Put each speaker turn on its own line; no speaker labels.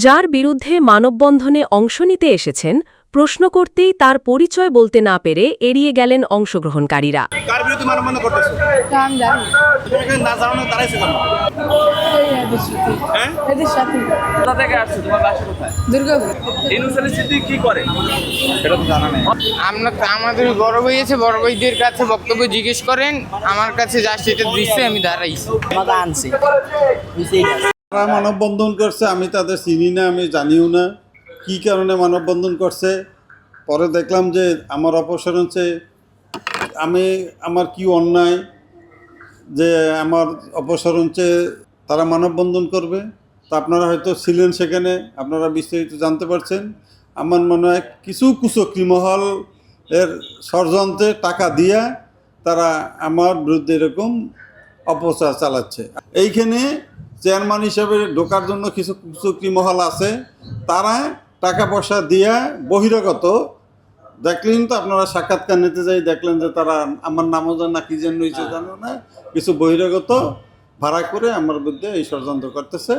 যার বিরুদ্ধে মানববন্ধনে অংশ নিতে এসেছেন প্রশ্ন করতেই তার পরিচয় বলতে না পেরে এড়িয়ে গেলেন অংশগ্রহণকারীরা।
কার বিরুদ্ধে মানববন্ধন করতেছো?
তা আমি জানি না।
তুমি এখানে না জানো না দাঁড়াইছো কেন?
এই এদের সাথে।
হ্যাঁ?
এদের সাথে।
কোথা থেকে আসছো? তোমার বাসা কোথায়?
দুর্গাপুর।
ইনুসালি সিদ্দিক কি করে? সেটা তো জানা নেই।
আমাদের বড় ভাই আছে, বড় ভাইদের কাছে বক্তব্য জিজ্ঞেস করেন। আমার কাছে যা সেটা দিচ্ছে, আমি দাঁড়াইছি।
আমাকে আনছে
তারা মানববন্ধন করছে, আমি তাদের চিনি না, আমি জানিও না কী কারণে মানববন্ধন করছে। পরে দেখলাম যে আমার অপসারণ চেয়ে আমার কি অন্যায় যে আমার অপসারণ চেয়ে তারা মানববন্ধন করবে। তা আপনারা হয়তো ছিলেন সেখানে, আপনারা বিস্তারিত জানতে পারছেন। আমার মনে হয় কিছু কুচক্রী মহল এর ষড়যন্ত্রে টাকা দিয়া তারা আমার বিরুদ্ধে এরকম অপচার চালাচ্ছে। এইখানে চেয়ারম্যান হিসাবে ঢোকার জন্য কিছু কুচক্রী মহল আছে, তারা টাকা পয়সা দিয়া বহিরাগত দেখলেন তো, আপনারা সাক্ষাৎকার নিতে যাই দেখলেন যে তারা আমার নামও না কি যেন হয়েছে জানো না, কিছু বহিরাগত ভাড়া করে আমার বিরুদ্ধে এই ষড়যন্ত্র করতেছে।